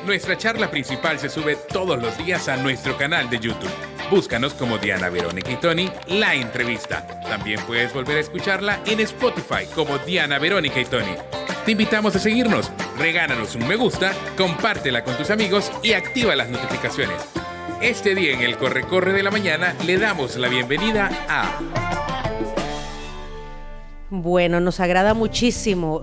Nuestra charla principal se sube todos los días a nuestro canal de YouTube. Búscanos como Diana Verónica y Tony, la entrevista. También puedes volver a escucharla en Spotify como Diana Verónica y Tony. Te invitamos a seguirnos, regálanos un me gusta, compártela con tus amigos y activa las notificaciones. Este día en el Corre-Corre de la Mañana le damos la bienvenida a... Bueno, nos agrada muchísimo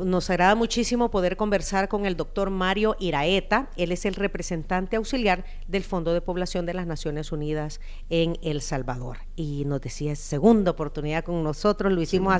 poder conversar con el doctor Mario Iraeta. Él es el representante auxiliar del Fondo de Población de las Naciones Unidas en El Salvador. Y nos decía, es segunda oportunidad con nosotros, lo hicimos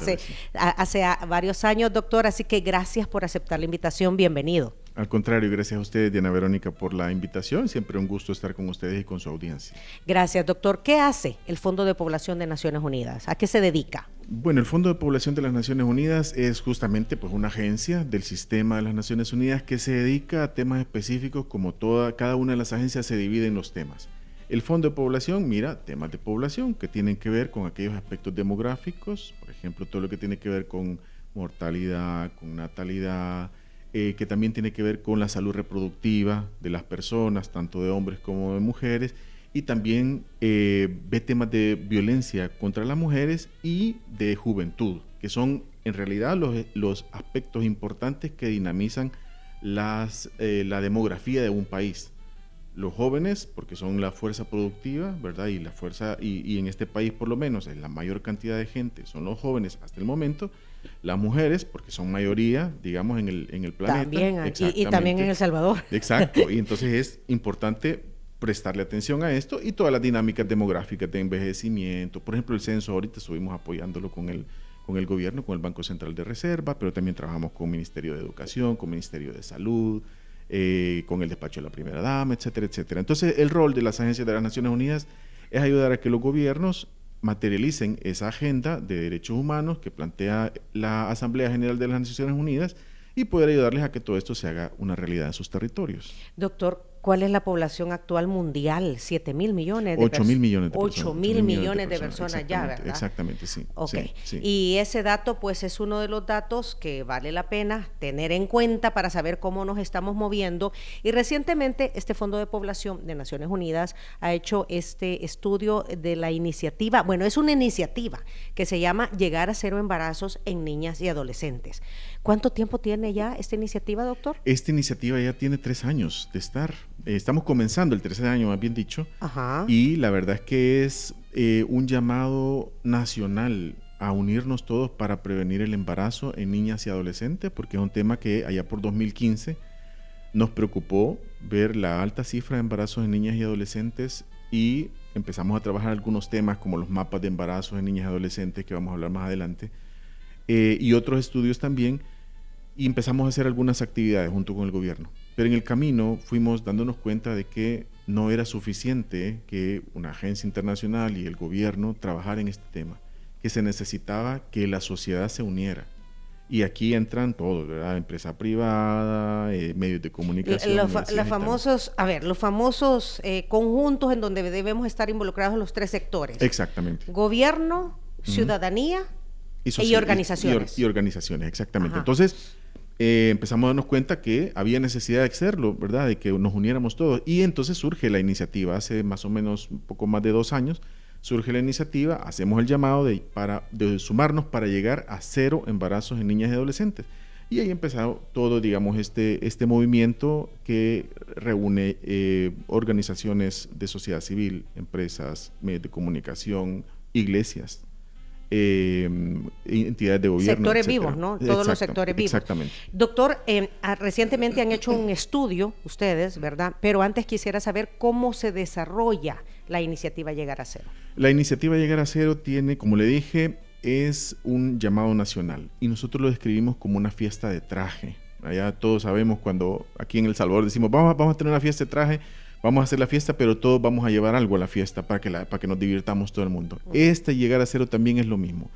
hace varios años, doctor, así que gracias por aceptar la invitación, bienvenido. Al contrario, gracias a ustedes, Diana Verónica, por la invitación. Siempre un gusto estar con ustedes y con su audiencia. Gracias, doctor. ¿Qué hace el Fondo de Población de Naciones Unidas? ¿A qué se dedica? Bueno, el Fondo de Población de las Naciones Unidas es justamente pues, una agencia del sistema de las Naciones Unidas que se dedica a temas específicos como cada una de las agencias se divide en los temas. El Fondo de Población mira temas de población que tienen que ver con aquellos aspectos demográficos, por ejemplo, todo lo que tiene que ver con mortalidad, con natalidad, que también tiene que ver con la salud reproductiva de las personas, tanto de hombres como de mujeres, y también ve temas de violencia contra las mujeres y de juventud, que son en realidad los aspectos importantes que dinamizan la demografía de un país. Los jóvenes, porque son la fuerza productiva, ¿verdad? Y la fuerza, y en este país por lo menos, la mayor cantidad de gente son los jóvenes hasta el momento. Las mujeres, porque son mayoría, digamos, en el planeta. También, y también en El Salvador. Exacto, y entonces es importante prestarle atención a esto y todas las dinámicas demográficas de envejecimiento. Por ejemplo, el censo ahorita estuvimos apoyándolo con el gobierno, con el Banco Central de Reserva, pero también trabajamos con el Ministerio de Educación, con el Ministerio de Salud, con el despacho de la primera dama, etcétera, etcétera. Entonces, el rol de las agencias de las Naciones Unidas es ayudar a que los gobiernos materialicen esa agenda de derechos humanos que plantea la Asamblea General de las Naciones Unidas y poder ayudarles a que todo esto se haga una realidad en sus territorios. Doctor, ¿cuál es la población actual mundial? 7.000 millones de 8.000 millones de personas. 8.000 millones de personas ya, ¿verdad? Exactamente, sí. Ok, sí. Y ese dato pues es uno de los datos que vale la pena tener en cuenta para saber cómo nos estamos moviendo. Y recientemente este Fondo de Población de Naciones Unidas ha hecho este estudio de la iniciativa, bueno, es una iniciativa que se llama Llegar a Cero Embarazos en Niñas y Adolescentes. ¿Cuánto tiempo tiene ya esta iniciativa, doctor? Esta iniciativa ya tiene 3 años de estar. Estamos comenzando el tercer año, más bien dicho. Ajá. Y la verdad es que es un llamado nacional a unirnos todos para prevenir el embarazo en niñas y adolescentes, porque es un tema que allá por 2015 nos preocupó ver la alta cifra de embarazos en niñas y adolescentes y empezamos a trabajar algunos temas como los mapas de embarazos en niñas y adolescentes, que vamos a hablar más adelante, y otros estudios también, y empezamos a hacer algunas actividades junto con el gobierno. Pero en el camino fuimos dándonos cuenta de que no era suficiente que una agencia internacional y el gobierno trabajaran en este tema, que se necesitaba que la sociedad se uniera. Y aquí entran todos, ¿verdad? Empresa privada, medios de comunicación. Los famosos conjuntos en donde debemos estar involucrados los 3 sectores. Exactamente. Gobierno, ciudadanía y organizaciones. Y organizaciones, exactamente. Ajá. Entonces, empezamos a darnos cuenta que había necesidad de hacerlo, ¿verdad? De que nos uniéramos todos. Y entonces surge la iniciativa, hace más o menos un poco más de 2 años, surge la iniciativa, hacemos el llamado de sumarnos para llegar a 0 embarazos en niñas y adolescentes. Y ahí empezó todo, digamos, este movimiento que reúne organizaciones de sociedad civil, empresas, medios de comunicación, iglesias, entidades de gobierno, sectores etcétera. vivos, ¿no? Todos los sectores vivos. Exactamente. Doctor, recientemente han hecho un estudio, ustedes, ¿verdad? Pero antes quisiera saber cómo se desarrolla la iniciativa Llegar a Cero. La iniciativa Llegar a Cero tiene, como le dije, es un llamado nacional y nosotros lo describimos como una fiesta de traje. Allá todos sabemos cuando aquí en El Salvador decimos vamos a tener una fiesta de traje, vamos a hacer la fiesta, pero todos vamos a llevar algo a la fiesta para que nos divirtamos todo el mundo. Llegar a Cero también es lo mismo.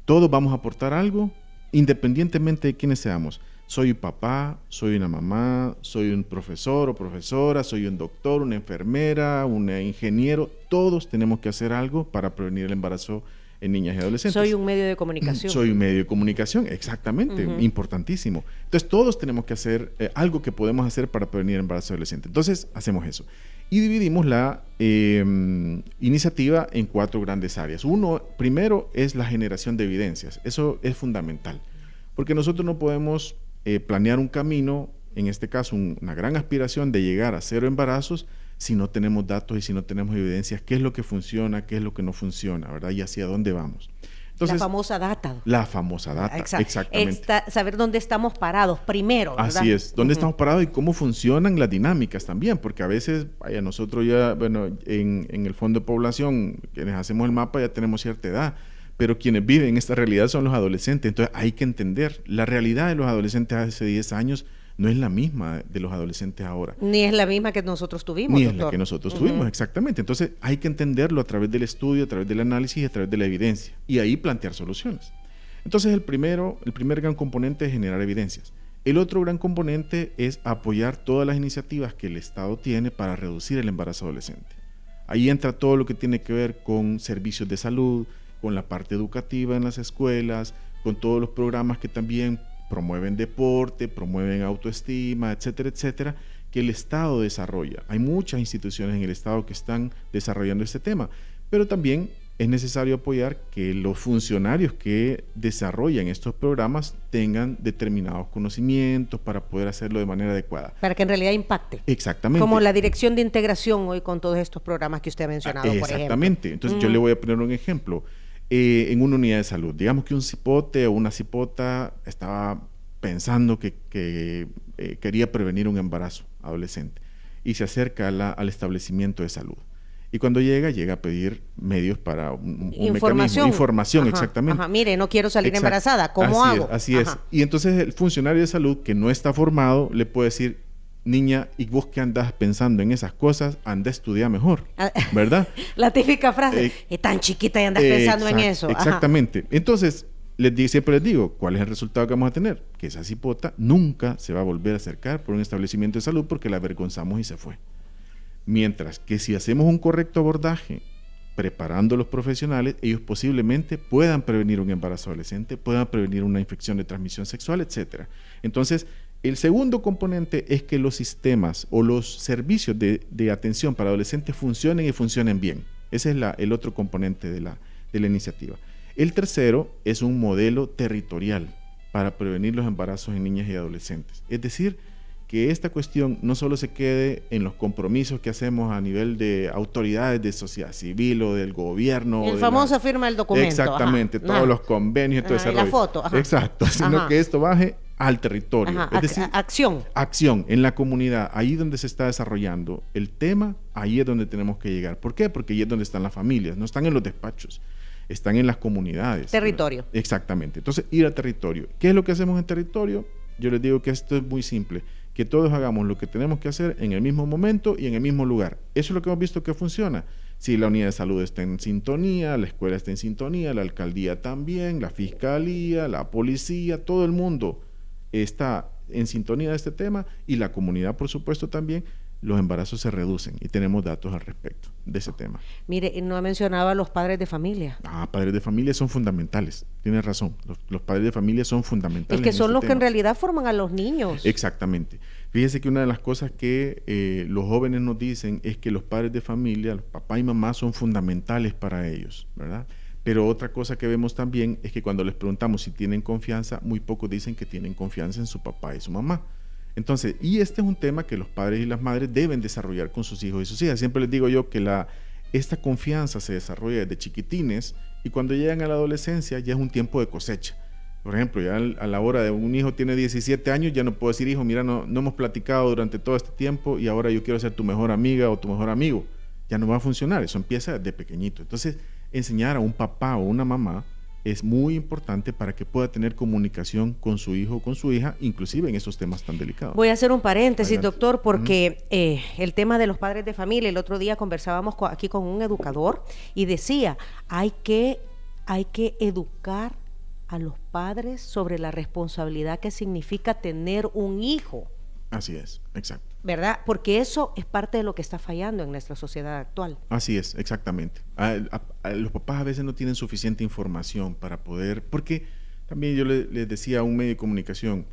Todos vamos a aportar algo, independientemente de quiénes seamos. Soy un papá, soy una mamá, soy un profesor o profesora, soy un doctor, una enfermera, un ingeniero. Todos tenemos que hacer algo para prevenir el embarazo en niñas y adolescentes. Soy un medio de comunicación. Soy un medio de comunicación, exactamente, importantísimo. Entonces todos tenemos que hacer algo que podemos hacer para prevenir el embarazo adolescente. Entonces hacemos eso. Y dividimos la iniciativa en 4 grandes áreas. Primero es la generación de evidencias. Eso es fundamental, porque nosotros no podemos planear un camino, en este caso una gran aspiración de llegar a 0 embarazos, si no tenemos datos y si no tenemos evidencias, qué es lo que funciona, qué es lo que no funciona, ¿verdad? Y hacia dónde vamos. Entonces, la famosa data. La famosa data, exactamente. Saber dónde estamos parados primero, ¿verdad? Así es, dónde estamos parados y cómo funcionan las dinámicas también, porque a veces, nosotros ya, en el Fondo de Población, quienes hacemos el mapa ya tenemos cierta edad, pero quienes viven esta realidad son los adolescentes, entonces hay que entender, la realidad de los adolescentes hace 10 años no es la misma de los adolescentes ahora. Ni es la misma que nosotros tuvimos, Ni doctor. es la que nosotros tuvimos, exactamente. Entonces hay que entenderlo a través del estudio, a través del análisis y a través de la evidencia. Y ahí plantear soluciones. Entonces el primer gran componente es generar evidencias. El otro gran componente es apoyar todas las iniciativas que el Estado tiene para reducir el embarazo adolescente. Ahí entra todo lo que tiene que ver con servicios de salud, con la parte educativa en las escuelas, con todos los programas que también promueven deporte, promueven autoestima, etcétera, etcétera, que el Estado desarrolla. Hay muchas instituciones en el Estado que están desarrollando este tema, pero también es necesario apoyar que los funcionarios que desarrollan estos programas tengan determinados conocimientos para poder hacerlo de manera adecuada. Para que en realidad impacte. Exactamente. Como la dirección de integración hoy con todos estos programas que usted ha mencionado, por ejemplo. Exactamente. Entonces yo le voy a poner un ejemplo. En una unidad de salud, digamos que un cipote o una cipota estaba pensando que quería prevenir un embarazo adolescente y se acerca al establecimiento de salud. Y cuando llega a pedir medios para un mecanismo, información, exactamente. Mire, no quiero salir embarazada, ¿cómo hago? Así es. Y entonces el funcionario de salud que no está formado le puede decir: niña, ¿y vos qué andás pensando en esas cosas? Anda a estudiar mejor, ¿verdad? La típica frase, es tan chiquita y andas pensando en eso. Exactamente. Entonces, siempre les digo, ¿cuál es el resultado que vamos a tener? Que esa cipota nunca se va a volver a acercar por un establecimiento de salud porque la avergonzamos y se fue. Mientras que si hacemos un correcto abordaje, preparando a los profesionales, ellos posiblemente puedan prevenir un embarazo adolescente, puedan prevenir una infección de transmisión sexual, etcétera. Entonces, el segundo componente es que los sistemas o los servicios de atención para adolescentes funcionen y funcionen bien. Ese es el otro componente de la iniciativa. El tercero es un modelo territorial para prevenir los embarazos en niñas y adolescentes. Es decir, que esta cuestión no solo se quede en los compromisos que hacemos a nivel de autoridades de sociedad civil o del gobierno. El famoso firma del documento. Exactamente, todos los convenios y todo ese rollo. La foto. Exacto, sino que esto baje al territorio. Es decir, acción en la comunidad, ahí donde se está desarrollando el tema, ahí es donde tenemos que llegar. ¿Por qué? Porque ahí es donde están las familias, no están en los despachos, están en las comunidades. Territorio. ¿Verdad? Exactamente. Entonces, ir al territorio. ¿Qué es lo que hacemos en territorio? Yo les digo que esto es muy simple, que todos hagamos lo que tenemos que hacer en el mismo momento y en el mismo lugar. Eso es lo que hemos visto que funciona. Si la unidad de salud está en sintonía, la escuela está en sintonía, la alcaldía también, la fiscalía, la policía, todo el mundo está en sintonía de este tema y la comunidad, por supuesto, también, los embarazos se reducen y tenemos datos al respecto de ese tema. Mire, no ha mencionado a los padres de familia. Padres de familia son fundamentales, tienes razón, los padres de familia son fundamentales. Es que son los que en realidad forman a los niños. Exactamente. Fíjese que una de las cosas que los jóvenes nos dicen es que los padres de familia, los papá y mamá, son fundamentales para ellos, ¿verdad? Pero otra cosa que vemos también es que cuando les preguntamos si tienen confianza, muy pocos dicen que tienen confianza en su papá y su mamá. Entonces, y este es un tema que los padres y las madres deben desarrollar con sus hijos y sus hijas. Siempre les digo yo que esta confianza se desarrolla desde chiquitines y cuando llegan a la adolescencia ya es un tiempo de cosecha. Por ejemplo, ya a la hora de un hijo tiene 17 años, ya no puedo decir: hijo, mira, no hemos platicado durante todo este tiempo y ahora yo quiero ser tu mejor amiga o tu mejor amigo. Ya no va a funcionar, eso empieza desde pequeñito. Entonces, enseñar a un papá o una mamá es muy importante para que pueda tener comunicación con su hijo o con su hija, inclusive en esos temas tan delicados. Voy a hacer un paréntesis, doctor, porque el tema de los padres de familia, el otro día conversábamos aquí con un educador y decía, hay que educar a los padres sobre la responsabilidad que significa tener un hijo. Así es, exacto. ¿Verdad? Porque eso es parte de lo que está fallando en nuestra sociedad actual. Así es, exactamente. Los papás a veces no tienen suficiente información para poder, porque también yo les decía a un medio de comunicación,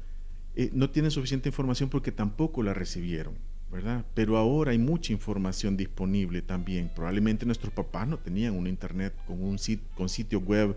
no tienen suficiente información porque tampoco la recibieron, ¿verdad? Pero ahora hay mucha información disponible también. Probablemente nuestros papás no tenían un internet con sitios web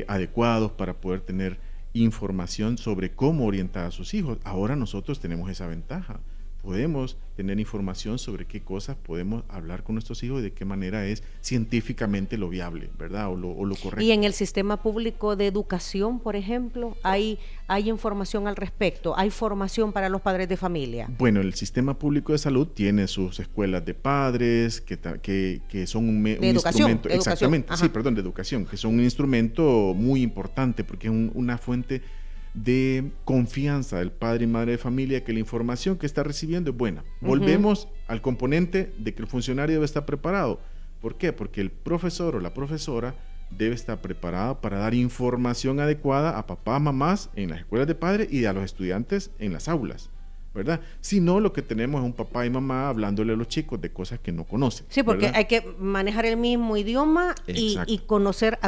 adecuados para poder tener información sobre cómo orientar a sus hijos. Ahora nosotros tenemos esa ventaja. Podemos tener información sobre qué cosas podemos hablar con nuestros hijos y de qué manera es científicamente lo viable, ¿verdad? O lo correcto. Y en el sistema público de educación, por ejemplo, ¿hay información al respecto? ¿Hay formación para los padres de familia? Bueno, el sistema público de salud tiene sus escuelas de padres que son un instrumento. Exactamente, Ajá. sí, perdón, de educación, que son un instrumento muy importante porque es una fuente de confianza del padre y madre de familia que la información que está recibiendo es buena. Volvemos al componente de que el funcionario debe estar preparado. ¿Por qué? Porque el profesor o la profesora debe estar preparado para dar información adecuada a papás, mamás en las escuelas de padres y a los estudiantes en las aulas, ¿verdad? Si no, lo que tenemos es un papá y mamá hablándole a los chicos de cosas que no conocen. Sí, porque ¿verdad? hay que manejar el mismo idioma y conocer,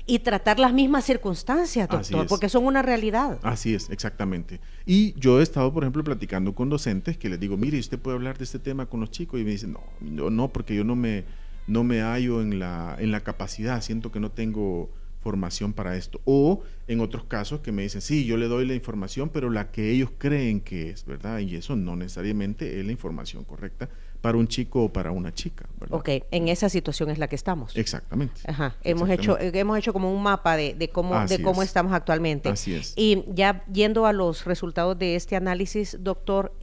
y tratar las mismas circunstancias, doctor, porque son una realidad. Así es, exactamente. Y yo he estado, por ejemplo, platicando con docentes que les digo, mire, usted puede hablar de este tema con los chicos, y me dicen, no, porque yo no me hallo en la capacidad, siento que no tengo formación para esto. O en otros casos que me dicen, sí, yo le doy la información, pero la que ellos creen que es, ¿verdad? Y eso no necesariamente es la información correcta para un chico o para una chica, ¿verdad? Ok, en esa situación es la que estamos. Exactamente. Ajá. Exactamente. Hemos hecho como un mapa de cómo estamos actualmente. Así es. Y ya yendo a los resultados de este análisis, doctor,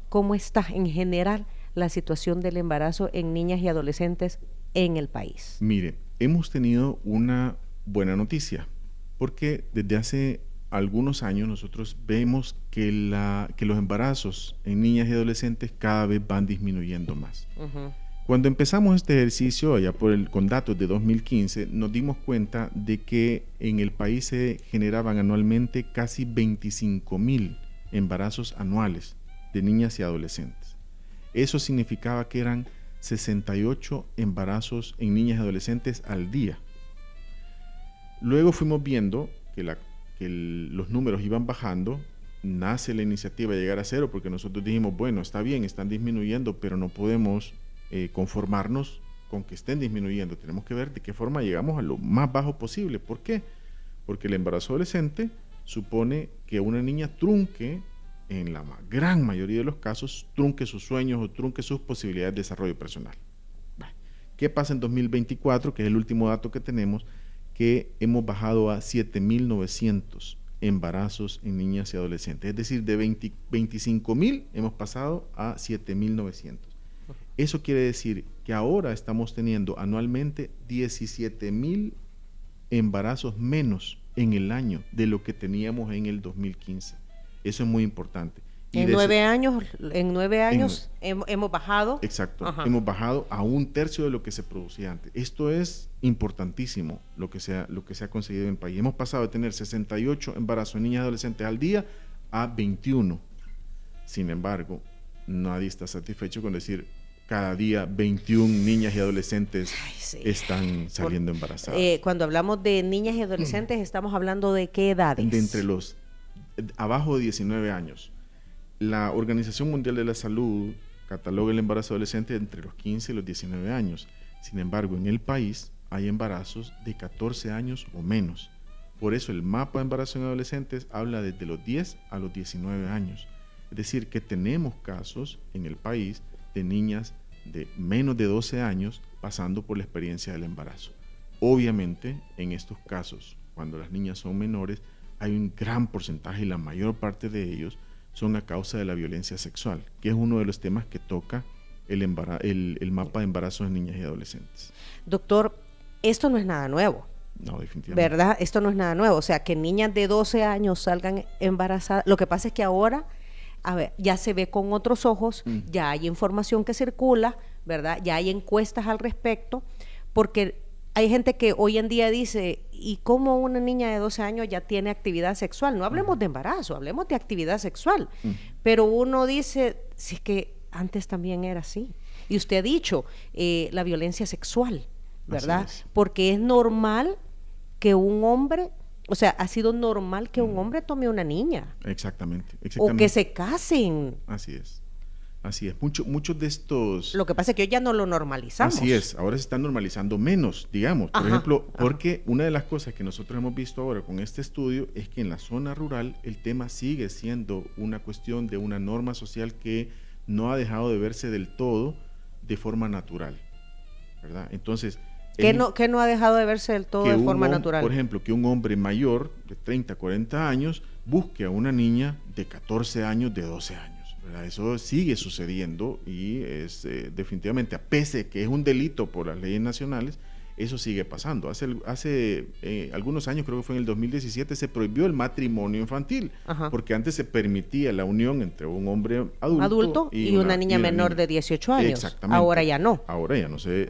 ¿cómo está en general la situación del embarazo en niñas y adolescentes en el país? Mire, hemos tenido una buena noticia, porque desde hace algunos años nosotros vemos que los embarazos en niñas y adolescentes cada vez van disminuyendo más. Cuando empezamos este ejercicio, allá con datos de 2015, nos dimos cuenta de que en el país se generaban anualmente casi 25,000 embarazos anuales de niñas y adolescentes. Eso significaba que eran 68 embarazos en niñas y adolescentes al día. Luego fuimos viendo que los números iban bajando, nace la iniciativa de llegar a cero, porque nosotros dijimos, bueno, está bien, están disminuyendo, pero no podemos conformarnos con que estén disminuyendo. Tenemos que ver de qué forma llegamos a lo más bajo posible. ¿Por qué? Porque el embarazo adolescente supone que una niña trunque, en la gran mayoría de los casos, trunque sus sueños o trunque sus posibilidades de desarrollo personal. ¿Qué pasa en 2024? Que es el último dato que tenemos, que hemos bajado a 7,900 embarazos en niñas y adolescentes. Es decir, de 25,000 hemos pasado a 7,900. Eso quiere decir que ahora estamos teniendo anualmente 17,000 embarazos menos en el año de lo que teníamos en el 2015. Eso es muy importante. En 9 años hemos bajado. Exacto, Ajá. hemos bajado a 1/3 de lo que se producía antes. Esto es importantísimo, lo que se ha conseguido en el país. Hemos pasado de tener 68 embarazos en niñas y adolescentes al día a 21. Sin embargo, nadie está satisfecho con decir cada día 21 niñas y adolescentes están saliendo embarazadas. Cuando hablamos de niñas y adolescentes, estamos hablando de qué edades. De entre los abajo de 19 años. La Organización Mundial de la Salud cataloga el embarazo adolescente entre los 15 y los 19 años. Sin embargo, en el país hay embarazos de 14 años o menos. Por eso el mapa de embarazo en adolescentes habla desde los 10 a los 19 años. Es decir, que tenemos casos en el país de niñas de menos de 12 años pasando por la experiencia del embarazo. Obviamente, en estos casos, cuando las niñas son menores, hay un gran porcentaje y la mayor parte de ellos son a causa de la violencia sexual, que es uno de los temas que toca el mapa de embarazos en niñas y adolescentes. Doctor, esto no es nada nuevo. No, definitivamente. ¿Verdad? Esto no es nada nuevo. O sea, que niñas de 12 años salgan embarazadas. Lo que pasa es que ahora, ya se ve con otros ojos, ya hay información que circula, ¿verdad? Ya hay encuestas al respecto, porque hay gente que hoy en día dice, ¿y cómo una niña de 12 años ya tiene actividad sexual? No hablemos de embarazo, hablemos de actividad sexual. Pero uno dice, si es que antes también era así. Y usted ha dicho, la violencia sexual, ¿verdad? Porque es normal que un hombre, o sea, ha sido normal que un hombre tome una niña. Exactamente. O que se casen. Así es. Muchos de estos... Lo que pasa es que hoy ya no lo normalizamos. Así es, ahora se está normalizando menos, digamos. Por ejemplo, porque una de las cosas que nosotros hemos visto ahora con este estudio es que en la zona rural el tema sigue siendo una cuestión de una norma social que no ha dejado de verse del todo de forma natural, ¿verdad? Entonces... ¿Qué no ha dejado de verse del todo de forma natural? Por ejemplo, que un hombre mayor de 30, 40 años busque a una niña de 14 años, de 12 años. ¿Verdad? Eso sigue sucediendo y es definitivamente, a pese que es un delito por las leyes nacionales, eso sigue pasando. Hace algunos años, creo que fue en el 2017, se prohibió el matrimonio infantil, porque antes se permitía la unión entre un hombre adulto y una niña menor de 18 años. Exactamente. Ahora ya no. Ahora ya no se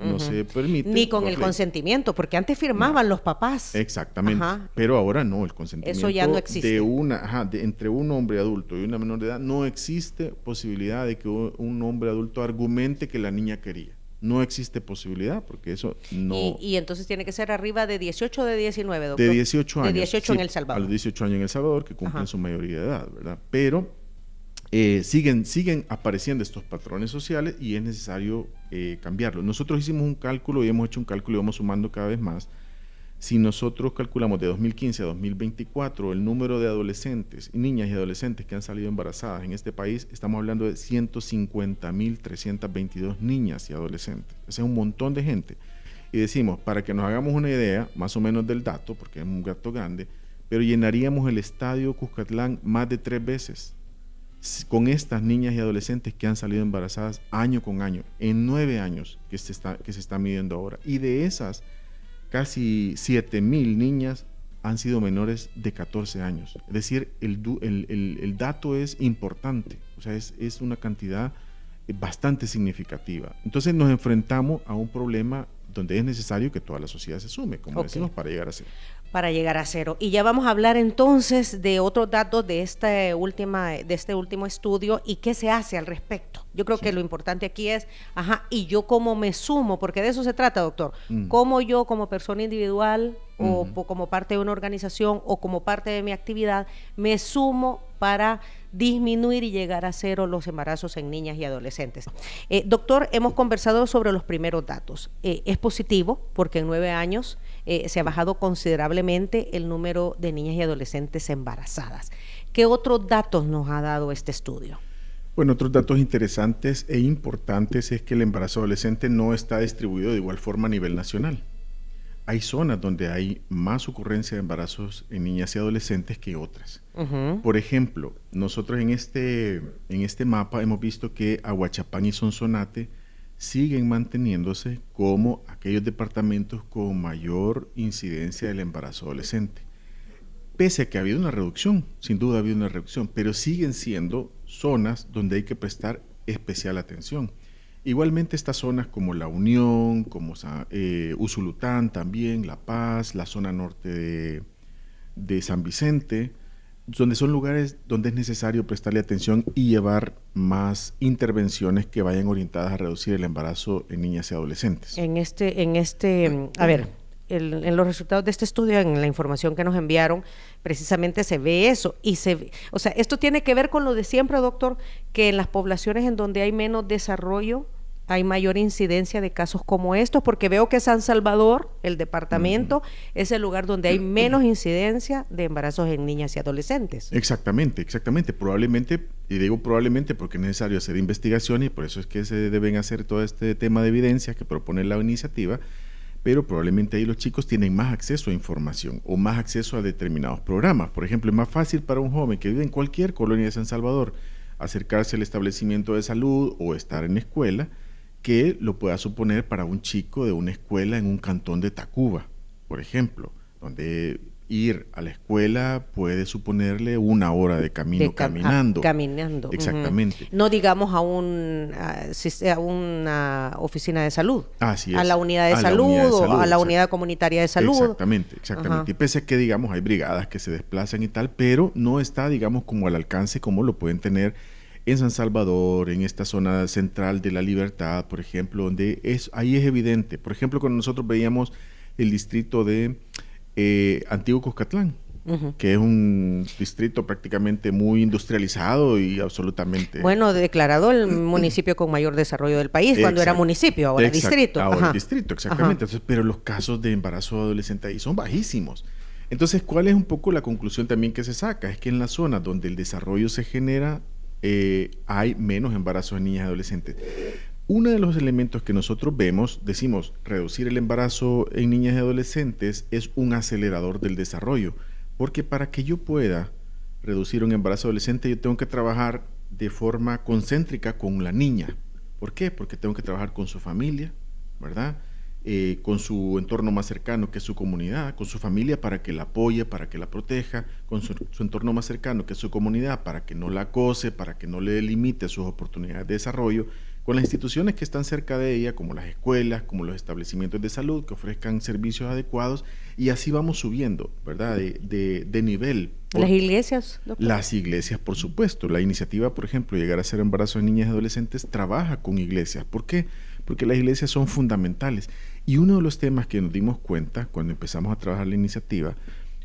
permite. Ni con el consentimiento, porque antes firmaban los papás. Exactamente. Pero ahora no, el consentimiento eso ya no existe. Entre un hombre adulto y una menor de edad, no existe posibilidad de que un hombre adulto argumente que la niña quería. No existe posibilidad, porque eso no... Y entonces tiene que ser arriba de 18 o de 19, doctor. De 18 años. De 18 en El Salvador. A los 18 años en El Salvador, que cumplen su mayoría de edad, ¿verdad? Pero siguen apareciendo estos patrones sociales y es necesario cambiarlos. Nosotros hicimos un cálculo y hemos hecho un cálculo y vamos sumando cada vez más. Si nosotros calculamos de 2015 a 2024 el número de adolescentes, niñas y adolescentes que han salido embarazadas en este país, estamos hablando de 150.322 niñas y adolescentes. Ese es un montón de gente. Y decimos, para que nos hagamos una idea, más o menos del dato, porque es un dato grande, pero llenaríamos el estadio Cuscatlán más de 3 veces con estas niñas y adolescentes que han salido embarazadas año con año, en 9 años que se está midiendo ahora. Y de esas, casi 7,000 niñas han sido menores de 14 años. Es decir, el dato es importante, o sea, es una cantidad bastante significativa. Entonces nos enfrentamos a un problema donde es necesario que toda la sociedad se sume, como decimos, para llegar a cero. Para llegar a cero. Y ya vamos a hablar entonces de otros datos de este último estudio y qué se hace al respecto. Yo creo que lo importante aquí es, y yo cómo me sumo, porque de eso se trata, doctor. Cómo yo como persona individual o como parte de una organización o como parte de mi actividad me sumo para disminuir y llegar a cero los embarazos en niñas y adolescentes. Doctor, hemos conversado sobre los primeros datos. Es positivo porque en 9 años se ha bajado considerablemente el número de niñas y adolescentes embarazadas. ¿Qué otros datos nos ha dado este estudio? Bueno, otros datos interesantes e importantes es que el embarazo adolescente no está distribuido de igual forma a nivel nacional. Hay zonas donde hay más ocurrencia de embarazos en niñas y adolescentes que otras. Por ejemplo, nosotros en este mapa hemos visto que Aguachapán y Sonsonate siguen manteniéndose como aquellos departamentos con mayor incidencia del embarazo adolescente. Pese a que ha habido una reducción, sin duda ha habido una reducción, pero siguen siendo zonas donde hay que prestar especial atención. Igualmente estas zonas como La Unión, como Usulután también, La Paz, la zona norte de San Vicente, donde son lugares donde es necesario prestarle atención y llevar más intervenciones que vayan orientadas a reducir el embarazo en niñas y adolescentes. En los resultados de este estudio, en la información que nos enviaron, precisamente se ve eso. O sea, esto tiene que ver con lo de siempre, doctor, que en las poblaciones en donde hay menos desarrollo hay mayor incidencia de casos como estos, porque veo que San Salvador, el departamento, es el lugar donde hay menos incidencia de embarazos en niñas y adolescentes. Exactamente. Probablemente, y digo probablemente porque es necesario hacer investigaciones y por eso es que se deben hacer todo este tema de evidencias que propone la iniciativa, pero probablemente ahí los chicos tienen más acceso a información o más acceso a determinados programas. Por ejemplo, es más fácil para un joven que vive en cualquier colonia de San Salvador acercarse al establecimiento de salud o estar en escuela que lo pueda suponer para un chico de una escuela en un cantón de Tacuba, por ejemplo, donde ir a la escuela puede suponerle 1 hora de camino caminando. Caminando. Exactamente. No digamos a una oficina de salud. Así es. A la unidad de salud o a la unidad comunitaria de salud. Exactamente. Y pese a que, digamos, hay brigadas que se desplazan y tal, pero no está, digamos, como al alcance como lo pueden tener en San Salvador, en esta zona central de La Libertad, por ejemplo, donde ahí es evidente. Por ejemplo, cuando nosotros veíamos el distrito de Antiguo Cuscatlán, que es un distrito prácticamente muy industrializado y absolutamente... Bueno, declarado el municipio con mayor desarrollo del país, cuando era municipio, ahora distrito. Ahora distrito, exactamente. Entonces, pero los casos de embarazo adolescente ahí son bajísimos. Entonces, ¿cuál es un poco la conclusión también que se saca? Es que en las zonas donde el desarrollo se genera, hay menos embarazos en niñas y adolescentes. Uno de los elementos que nosotros vemos, decimos, reducir el embarazo en niñas y adolescentes es un acelerador del desarrollo, porque para que yo pueda reducir un embarazo adolescente, yo tengo que trabajar de forma concéntrica con la niña. ¿Por qué? Porque tengo que trabajar con su familia, ¿verdad? Con su entorno más cercano, que es su comunidad, con su familia para que la apoye, para que la proteja, con su entorno más cercano, que es su comunidad, para que no la acose, para que no le limite sus oportunidades de desarrollo, con las instituciones que están cerca de ella, como las escuelas, como los establecimientos de salud, que ofrezcan servicios adecuados, y así vamos subiendo, ¿verdad?, de nivel. ¿Las iglesias, doctor? Las iglesias, por supuesto. La iniciativa, por ejemplo, Llegar a Ser Embarazo de Niñas y Adolescentes, trabaja con iglesias. ¿Por qué? Porque las iglesias son fundamentales. Y uno de los temas que nos dimos cuenta cuando empezamos a trabajar la iniciativa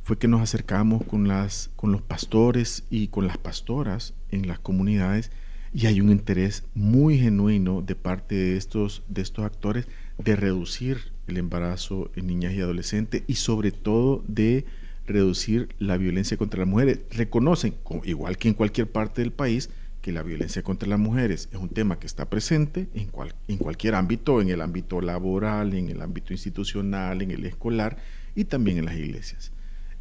fue que nos acercamos con los pastores y con las pastoras en las comunidades, y hay un interés muy genuino de parte de estos actores de reducir el embarazo en niñas y adolescentes, y sobre todo de reducir la violencia contra las mujeres. Reconocen, igual que en cualquier parte del país, que la violencia contra las mujeres es un tema que está presente en cualquier ámbito, en el ámbito laboral, en el ámbito institucional, en el escolar y también en las iglesias.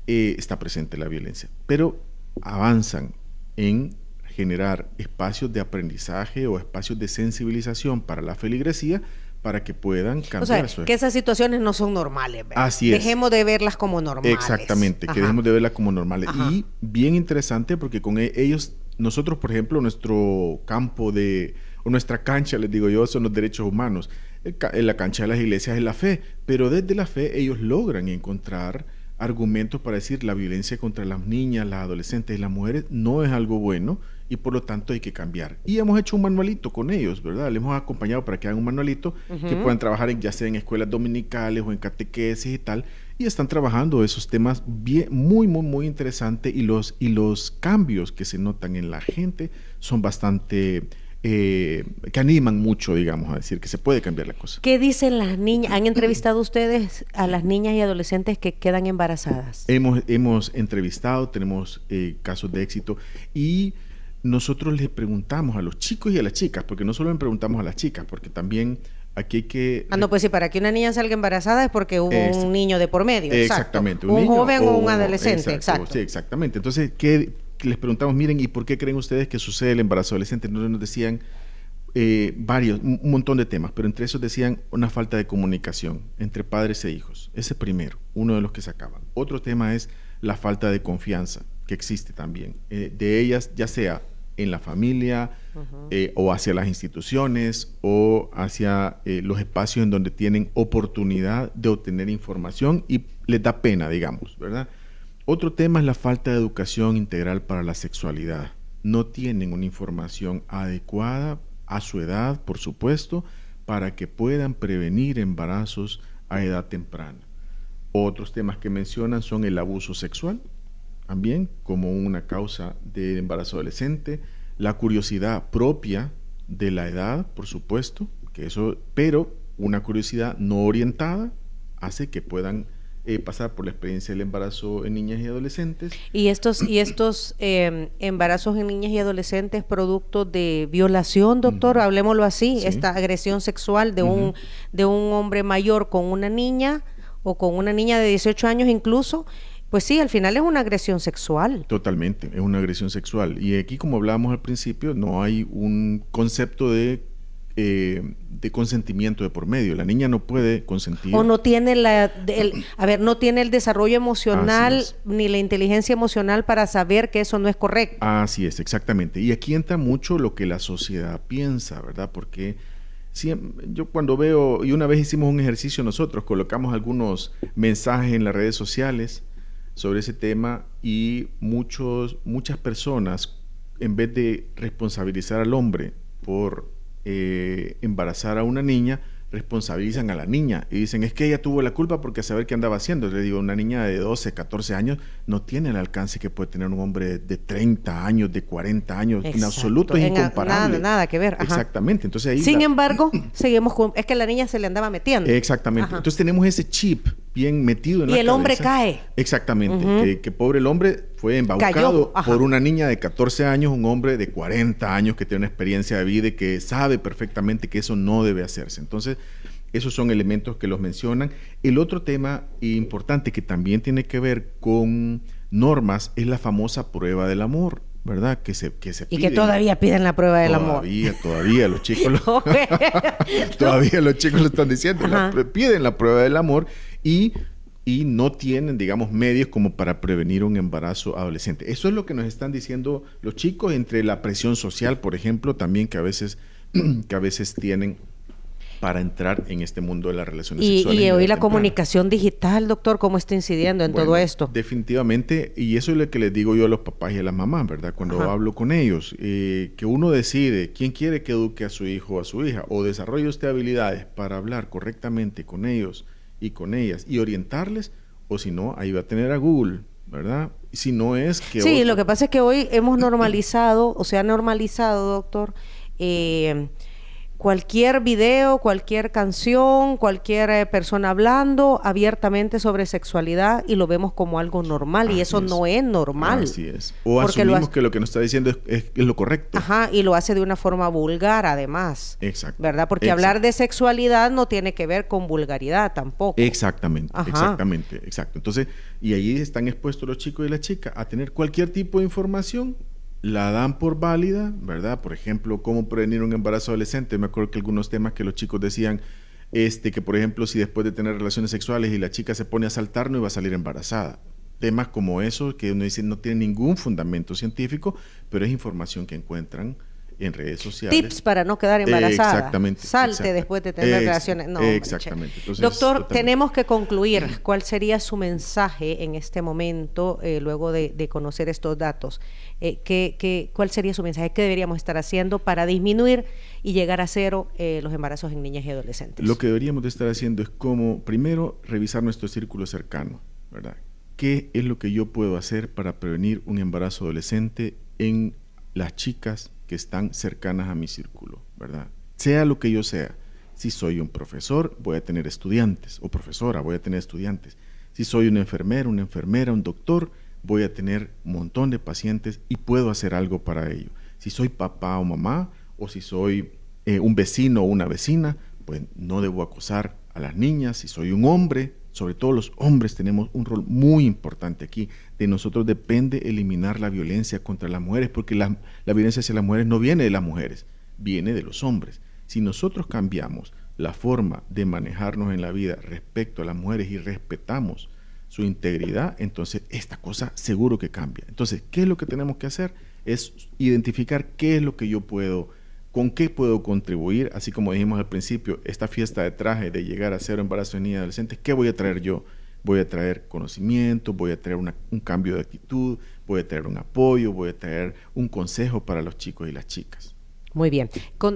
Está presente la violencia, pero avanzan en generar espacios de aprendizaje o espacios de sensibilización para la feligresía para que puedan cambiar. O sea, que esas situaciones no son normales, ¿verdad? Así es. Dejemos de verlas como normales. Exactamente, que dejemos de verlas como normales. Y bien interesante porque con ellos, nosotros, por ejemplo, nuestro campo o nuestra cancha, les digo yo, son los derechos humanos. La cancha de las iglesias es la fe, pero desde la fe ellos logran encontrar argumentos para decir la violencia contra las niñas, las adolescentes y las mujeres no es algo bueno, y por lo tanto hay que cambiar. Y hemos hecho un manualito con ellos, ¿verdad? Les hemos acompañado para que hagan un manualito que puedan trabajar ya sea en escuelas dominicales o en catequesis y tal, y están trabajando esos temas muy, muy, muy interesantes, y los cambios que se notan en la gente son bastante... que animan mucho, digamos, a decir que se puede cambiar la cosa. ¿Qué dicen las niñas? ¿Han entrevistado ustedes a las niñas y adolescentes que quedan embarazadas? Hemos entrevistado, tenemos casos de éxito, y nosotros les preguntamos a los chicos y a las chicas, porque no solo le preguntamos a las chicas, porque también aquí hay que... no, pues sí, para que una niña salga embarazada es porque hubo un niño de por medio. Exactamente. Un niño joven o un adolescente, exacto. Sí, exactamente. Entonces, les preguntamos, miren, ¿y por qué creen ustedes que sucede el embarazo adolescente? Entonces nos decían un montón de temas, pero entre esos decían una falta de comunicación entre padres e hijos. Ese primero, uno de los que sacaban. Otro tema es la falta de confianza que existe también, de ellas, ya sea en la familia o hacia las instituciones o hacia los espacios en donde tienen oportunidad de obtener información y les da pena, digamos, ¿verdad? Otro tema es la falta de educación integral para la sexualidad. No tienen una información adecuada a su edad, por supuesto, para que puedan prevenir embarazos a edad temprana. Otros temas que mencionan son el abuso sexual, también como una causa del embarazo adolescente, la curiosidad propia de la edad, por supuesto, pero una curiosidad no orientada hace que puedan pasar por la experiencia del embarazo en niñas y adolescentes. ¿Y estos embarazos en niñas y adolescentes producto de violación, doctor? Hablemoslo así, sí. Esta agresión sexual de un hombre mayor con una niña o con una niña de 18 años incluso, pues sí, al final es una agresión sexual. Totalmente, es una agresión sexual. Y aquí, como hablábamos al principio, no hay un concepto de de consentimiento de por medio. La niña no puede consentir. O no tiene no tiene el desarrollo emocional ni la inteligencia emocional para saber que eso no es correcto. Así es, exactamente. Y aquí entra mucho lo que la sociedad piensa, ¿verdad? Porque yo cuando veo, y una vez hicimos un ejercicio nosotros, colocamos algunos mensajes en las redes sociales sobre ese tema y muchas personas, en vez de responsabilizar al hombre por embarazar a una niña, responsabilizan a la niña y dicen, es que ella tuvo la culpa porque a saber qué andaba haciendo. Le digo, una niña de 12, 14 años no tiene el alcance que puede tener un hombre de 30 años, de 40 años. Exacto. En absoluto es incomparable. Nada que ver. Ajá. Exactamente. Entonces, ahí sin embargo, seguimos con... Es que la niña se le andaba metiendo. Exactamente. Ajá. Entonces tenemos ese chip bien metido en la cabeza. Y el hombre cae. Exactamente. Que pobre el hombre fue embaucado por una niña de 14 años, un hombre de 40 años que tiene una experiencia de vida y que sabe perfectamente que eso no debe hacerse. Entonces, esos son elementos que los mencionan. El otro tema importante que también tiene que ver con normas es la famosa prueba del amor, ¿verdad? Que se y que todavía piden la prueba del amor. Todavía los chicos todavía los chicos lo están diciendo. Piden la prueba del amor y no tienen, digamos, medios como para prevenir un embarazo adolescente. Eso es lo que nos están diciendo los chicos, entre la presión social, por ejemplo, también que a veces tienen para entrar en este mundo de las relaciones sexuales. Y hoy la comunicación digital, doctor, ¿cómo está incidiendo en todo esto? Definitivamente, y eso es lo que les digo yo a los papás y a las mamás, ¿verdad? Cuando hablo con ellos, que uno decide quién quiere que eduque a su hijo o a su hija, o desarrolle usted habilidades para hablar correctamente con ellos y con ellas y orientarles, o si no, ahí va a tener a Google, ¿verdad? Si no es que... Sí, lo que pasa es que hoy hemos normalizado, o se ha normalizado, doctor, cualquier video, cualquier canción, cualquier persona hablando abiertamente sobre sexualidad y lo vemos como algo normal. Y eso no es normal. Así es. O asumimos que lo que nos está diciendo es lo correcto. Ajá, y lo hace de una forma vulgar además. Exacto. ¿Verdad? Porque hablar de sexualidad no tiene que ver con vulgaridad tampoco. Exactamente, exacto. Entonces, y ahí están expuestos los chicos y las chicas a tener cualquier tipo de información, la dan por válida, ¿verdad? Por ejemplo, cómo prevenir un embarazo adolescente. Me acuerdo que algunos temas que los chicos decían, que por ejemplo, si después de tener relaciones sexuales y la chica se pone a saltar, no iba a salir embarazada. Temas como eso, que uno dice no tiene ningún fundamento científico, pero es información que encuentran en redes sociales. Tips para no quedar embarazada. Exactamente. Salte después de tener relaciones. No, exactamente. Entonces, doctor, tenemos que concluir. ¿Cuál sería su mensaje en este momento, luego de conocer estos datos? ¿Cuál sería su mensaje? ¿Qué deberíamos estar haciendo para disminuir y llegar a cero los embarazos en niñas y adolescentes? Lo que deberíamos de estar haciendo es como, primero, revisar nuestro círculo cercano, ¿verdad? ¿Qué es lo que yo puedo hacer para prevenir un embarazo adolescente en las chicas que están cercanas a mi círculo, ¿verdad? Sea lo que yo sea. Si soy un profesor, voy a tener estudiantes, o profesora, voy a tener estudiantes. Si soy un enfermero, una enfermera, un doctor, voy a tener un montón de pacientes y puedo hacer algo para ello. Si soy papá o mamá, o si soy un vecino o una vecina, pues no debo acosar a las niñas. Si soy un hombre, sobre todo los hombres tenemos un rol muy importante aquí. De nosotros depende eliminar la violencia contra las mujeres, porque la violencia hacia las mujeres no viene de las mujeres, viene de los hombres. Si nosotros cambiamos la forma de manejarnos en la vida respecto a las mujeres y respetamos su integridad, entonces esta cosa seguro que cambia. Entonces, ¿qué es lo que tenemos que hacer? Es identificar qué es lo que yo puedo, con qué puedo contribuir, así como dijimos al principio, esta fiesta de traje de llegar a cero embarazo de niñas y adolescentes. ¿Qué voy a traer yo? Voy a traer conocimiento, voy a traer un cambio de actitud, voy a traer un apoyo, voy a traer un consejo para los chicos y las chicas. Muy bien.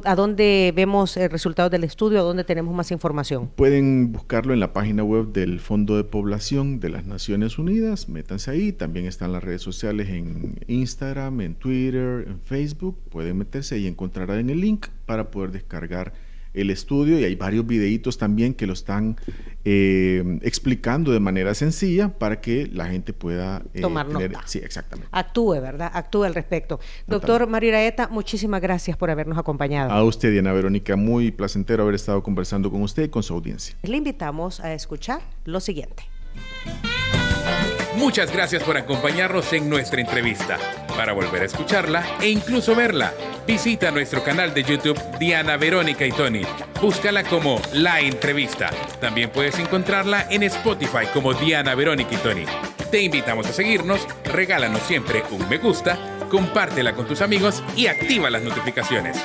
¿A dónde vemos resultados del estudio? ¿A dónde tenemos más información? Pueden buscarlo en la página web del Fondo de Población de las Naciones Unidas. Métanse ahí. También están las redes sociales en Instagram, en Twitter, en Facebook. Pueden meterse y encontrarán el link para poder descargar el estudio, y hay varios videitos también que lo están explicando de manera sencilla para que la gente pueda tomar nota. Sí, exactamente. Actúe, ¿verdad? Actúe al respecto. Doctor Mario Iraeta, muchísimas gracias por habernos acompañado. A usted, Diana Verónica, muy placentero haber estado conversando con usted y con su audiencia. Le invitamos a escuchar lo siguiente. Muchas gracias por acompañarnos en nuestra entrevista. Para volver a escucharla e incluso verla, visita nuestro canal de YouTube Diana Verónica y Tony. Búscala como La Entrevista. También puedes encontrarla en Spotify como Diana Verónica y Tony. Te invitamos a seguirnos, regálanos siempre un me gusta, compártela con tus amigos y activa las notificaciones.